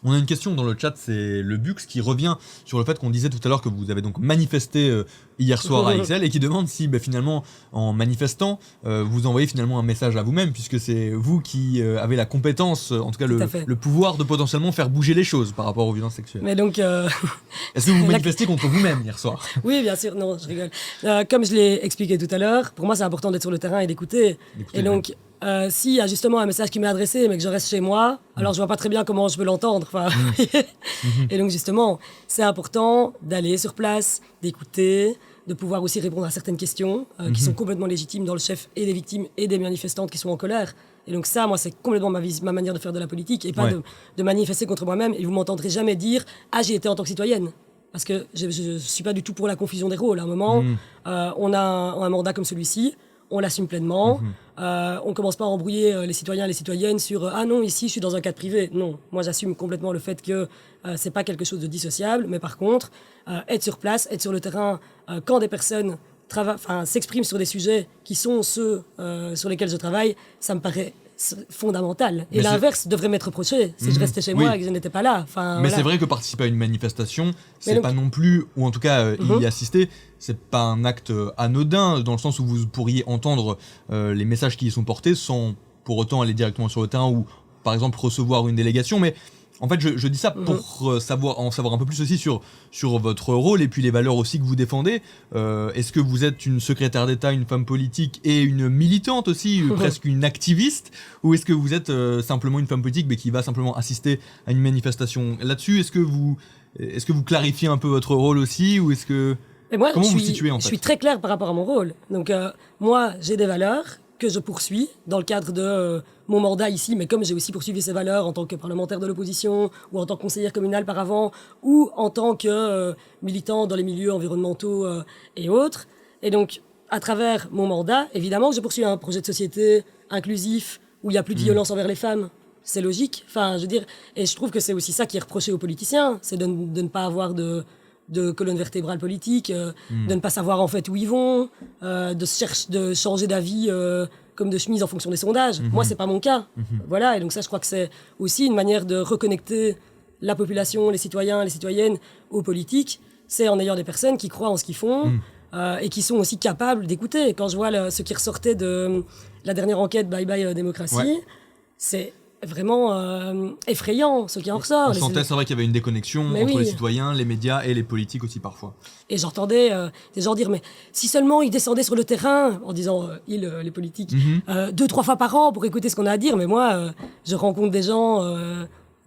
On a une question dans le chat, c'est le Bux qui revient sur le fait qu'on disait tout à l'heure que vous avez donc manifesté hier soir à Ixelles et qui demande si finalement en manifestant vous envoyez finalement un message à vous-même puisque c'est vous qui avez la compétence, en tout cas le pouvoir de potentiellement faire bouger les choses par rapport aux violences sexuelles. Mais donc, est-ce que vous manifestez contre vous-même hier soir? Oui, bien sûr, non, je rigole. Comme je l'ai expliqué tout à l'heure, pour moi c'est important d'être sur le terrain et d'écouter. Et donc, s'il y a justement un message qui m'est adressé mais que je reste chez moi, alors je vois pas très bien comment je peux l'entendre. Et donc justement, c'est important d'aller sur place, d'écouter, de pouvoir aussi répondre à certaines questions qui sont complètement légitimes dans le chef et des victimes et des manifestantes qui sont en colère. Et donc ça, moi, c'est complètement ma manière de faire de la politique et pas de manifester contre moi-même. Et vous m'entendrez jamais dire « Ah, j'y étais en tant que citoyenne ». Parce que je ne suis pas du tout pour la confusion des rôles. À un moment, on a un mandat comme celui-ci, on l'assume pleinement. On ne commence pas à embrouiller les citoyens et les citoyennes sur « Ah non, ici, je suis dans un cadre privé ». Non, moi, j'assume complètement le fait que ce n'est pas quelque chose de dissociable. Mais par contre, être sur place, être sur le terrain, quand des personnes s'expriment sur des sujets qui sont ceux sur lesquels je travaille, ça me paraît fondamental. Et l'inverse devrait m'être reproché si je restais chez moi et que je n'étais pas là. Mais c'est vrai que participer à une manifestation, c'est pas non plus, ou en tout cas y assister, c'est pas un acte anodin, dans le sens où vous pourriez entendre les messages qui y sont portés sans pour autant aller directement sur le terrain ou par exemple recevoir une délégation. Mais en fait, je dis ça pour en savoir un peu plus aussi sur votre rôle et puis les valeurs aussi que vous défendez. Est-ce que vous êtes une secrétaire d'État, une femme politique et une militante aussi, presque une activiste, ou est-ce que vous êtes simplement une femme politique mais qui va simplement assister à une manifestation? Là-dessus, est-ce que vous clarifiez un peu votre rôle aussi, ou est-ce que... Comment vous situez en fait? Je suis très claire par rapport à mon rôle. Donc moi, j'ai des valeurs que je poursuis dans le cadre de mon mandat ici, mais comme j'ai aussi poursuivi ces valeurs en tant que parlementaire de l'opposition ou en tant que conseillère communale par avant ou en tant que militant dans les milieux environnementaux et autres. Et donc, à travers mon mandat, évidemment que je poursuis un projet de société inclusif où il n'y a plus de violence envers les femmes. C'est logique. Enfin, je veux dire, et je trouve que c'est aussi ça qui est reproché aux politiciens, c'est de ne pas avoir de colonne vertébrale politique, de ne pas savoir en fait où ils vont, de changer d'avis comme de chemise en fonction des sondages. Moi, c'est pas mon cas. Voilà, et donc ça, je crois que c'est aussi une manière de reconnecter la population, les citoyens, les citoyennes aux politiques. C'est en ayant des personnes qui croient en ce qu'ils font et qui sont aussi capables d'écouter. Quand je vois ce qui ressortait de la dernière enquête Bye Bye Démocratie, c'est vraiment effrayant ce qui en ressort. On sentait, c'est vrai qu'il y avait une déconnexion entre les citoyens, les médias et les politiques aussi parfois. Et j'entendais des gens dire, mais si seulement ils descendaient sur le terrain, en disant, les politiques, 2-3 fois par an pour écouter ce qu'on a à dire, mais moi, je rencontre des gens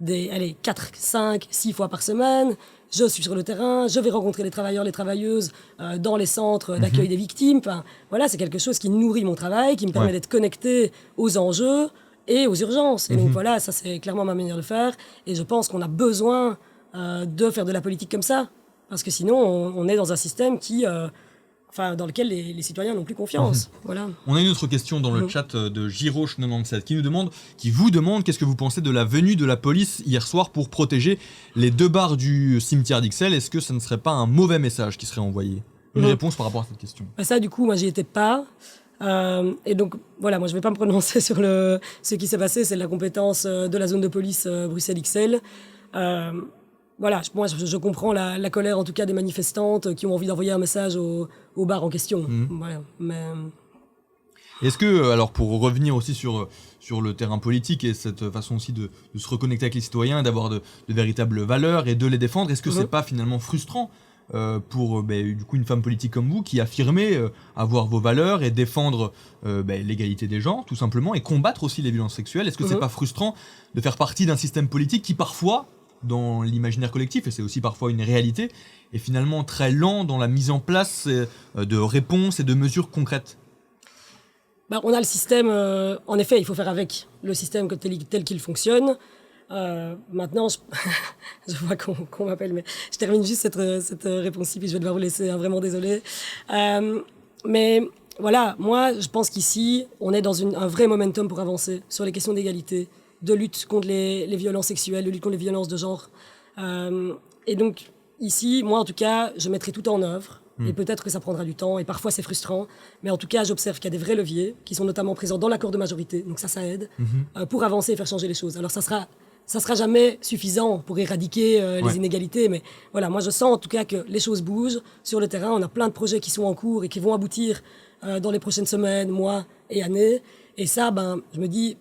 4, 5, 6 fois par semaine, je suis sur le terrain, je vais rencontrer les travailleurs, les travailleuses dans les centres d'accueil des victimes. Enfin, voilà, c'est quelque chose qui nourrit mon travail, qui me permet d'être connecté aux enjeux et aux urgences. Et donc voilà, ça c'est clairement ma manière de faire. Et je pense qu'on a besoin de faire de la politique comme ça. Parce que sinon, on est dans un système dans lequel les citoyens n'ont plus confiance. Voilà. On a une autre question dans le chat de Giroche97 qui vous demande qu'est-ce que vous pensez de la venue de la police hier soir pour protéger les 2 bars du cimetière d'Ixelles. Est-ce que ça ne serait pas un mauvais message qui serait envoyé? Une réponse par rapport à cette question. Ça, du coup, moi, j'y étais pas. Et donc, voilà, moi, je ne vais pas me prononcer sur ce qui s'est passé. C'est la compétence de la zone de police Bruxelles-Ixelles. Voilà, moi, je comprends la colère, en tout cas, des manifestantes qui ont envie d'envoyer un message au bar en question. Voilà, mais... Est-ce que, alors pour revenir aussi sur le terrain politique et cette façon aussi de se reconnecter avec les citoyens, d'avoir de véritables valeurs et de les défendre, est-ce que c'est pas finalement frustrant pour du coup une femme politique comme vous qui affirmez avoir vos valeurs et défendre l'égalité des gens tout simplement et combattre aussi les violences sexuelles? Est-ce que c'est pas frustrant de faire partie d'un système politique qui parfois, dans l'imaginaire collectif, et c'est aussi parfois une réalité, est finalement très lent dans la mise en place de réponses et de mesures concrètes? On a le système, en effet, il faut faire avec le système tel qu'il fonctionne. Maintenant, je vois qu'on m'appelle, mais je termine juste cette réponse-ci, puis je vais devoir vous laisser, vraiment désolée. Mais voilà, moi, je pense qu'ici, on est dans un vrai momentum pour avancer sur les questions d'égalité, de lutte contre les violences sexuelles, de lutte contre les violences de genre. Et donc, ici, moi, en tout cas, je mettrai tout en œuvre. Et peut-être que ça prendra du temps, et parfois c'est frustrant. Mais en tout cas, j'observe qu'il y a des vrais leviers qui sont notamment présents dans l'accord de majorité. Donc ça aide pour avancer et faire changer les choses. Alors ça sera ça sera jamais suffisant pour éradiquer les inégalités. Mais voilà, moi je sens en tout cas que les choses bougent sur le terrain. On a plein de projets qui sont en cours et qui vont aboutir dans les prochaines semaines, mois et années. Et ça, je me dis,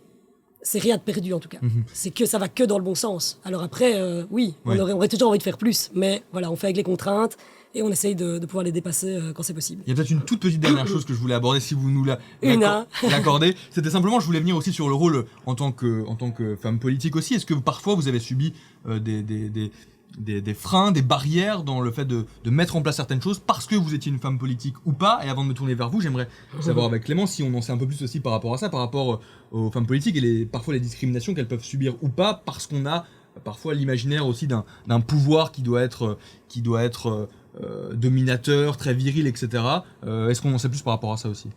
c'est rien de perdu en tout cas. C'est que ça va que dans le bon sens. Alors après, on aurait toujours envie de faire plus. Mais voilà, on fait avec les contraintes. Et on essaye de pouvoir les dépasser quand c'est possible. Il y a peut-être une toute petite dernière chose que je voulais aborder, si vous nous l'accordez. C'était simplement, je voulais venir aussi sur le rôle en tant que femme politique aussi. Est-ce que parfois vous avez subi des freins, des barrières dans le fait de mettre en place certaines choses parce que vous étiez une femme politique ou pas? Et avant de me tourner vers vous, j'aimerais savoir avec Clément si on en sait un peu plus aussi par rapport à ça, par rapport aux femmes politiques et parfois les discriminations qu'elles peuvent subir ou pas, parce qu'on a parfois l'imaginaire aussi d'un pouvoir qui doit être dominateur, très viril, etc. Est-ce qu'on en sait plus par rapport à ça aussi?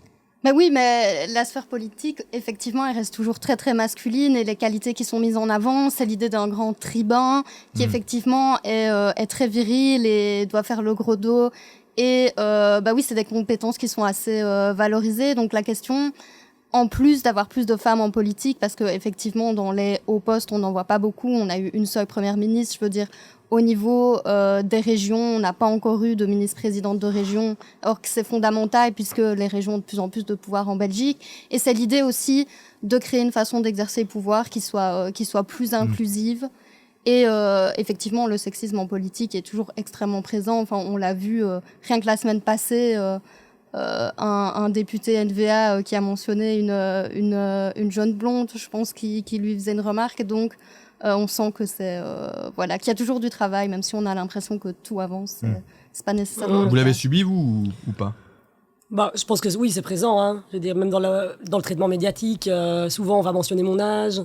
Bah oui, mais la sphère politique, effectivement, elle reste toujours très très masculine et les qualités qui sont mises en avant, c'est l'idée d'un grand tribun qui effectivement est très viril et doit faire le gros dos. Et oui, c'est des compétences qui sont assez valorisées. Donc la question, en plus d'avoir plus de femmes en politique, parce que effectivement dans les hauts postes, on n'en voit pas beaucoup. On a eu une seule première ministre, je veux dire. Au niveau des régions, on n'a pas encore eu de ministre-présidente de région, or que c'est fondamental puisque les régions ont de plus en plus de pouvoir en Belgique. Et c'est l'idée aussi de créer une façon d'exercer le pouvoir qui soit plus inclusive. Et effectivement, le sexisme en politique est toujours extrêmement présent. Enfin, on l'a vu rien que la semaine passée, un député NVA qui a mentionné une jeune blonde, je pense, qui lui faisait une remarque. Donc, on sent que qu'il y a toujours du travail, même si on a l'impression que tout avance. C'est pas nécessairement. Vous l'avez subi, vous, ou pas? Je pense que oui, c'est présent. Hein. Je veux dire, même dans le traitement médiatique, souvent on va mentionner mon âge,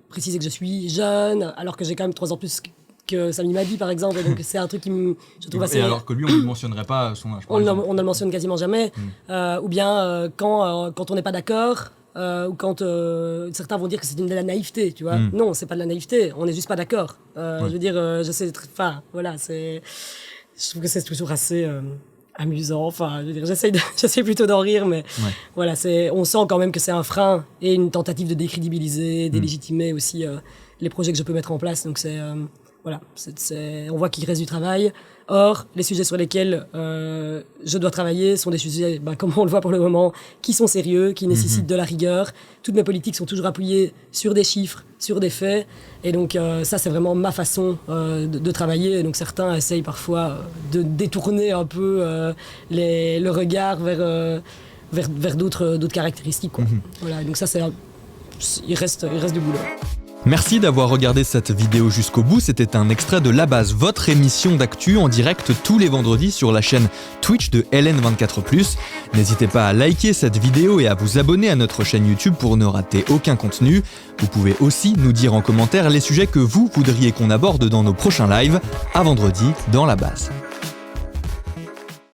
préciser que je suis jeune, alors que j'ai quand même 3 ans plus que Samy Madi, par exemple. Et donc c'est un truc qui je trouve assez. Et alors que lui, on ne mentionnerait pas son âge. On ne le mentionne quasiment jamais. Ou bien quand on n'est pas d'accord. Ou quand certains vont dire que c'est de la naïveté, tu vois. Non, c'est pas de la naïveté, on n'est juste pas d'accord. Je veux dire, je trouve que c'est toujours assez amusant. Enfin, je veux dire, j'essaie plutôt d'en rire, mais voilà, on sent quand même que c'est un frein et une tentative de décrédibiliser, délégitimer aussi les projets que je peux mettre en place. Donc on voit qu'il reste du travail. Or, les sujets sur lesquels je dois travailler sont des sujets, comme on le voit pour le moment, qui sont sérieux, qui nécessitent de la rigueur. Toutes mes politiques sont toujours appuyées sur des chiffres, sur des faits. Et donc, ça, c'est vraiment ma façon de travailler. Et donc, certains essayent parfois de détourner un peu le regard vers d'autres caractéristiques, quoi. Voilà, donc ça, il reste du boulot. Merci d'avoir regardé cette vidéo jusqu'au bout. C'était un extrait de La Base, votre émission d'actu en direct tous les vendredis sur la chaîne Twitch de LN24+. N'hésitez pas à liker cette vidéo et à vous abonner à notre chaîne YouTube pour ne rater aucun contenu. Vous pouvez aussi nous dire en commentaire les sujets que vous voudriez qu'on aborde dans nos prochains lives. À vendredi dans La Base.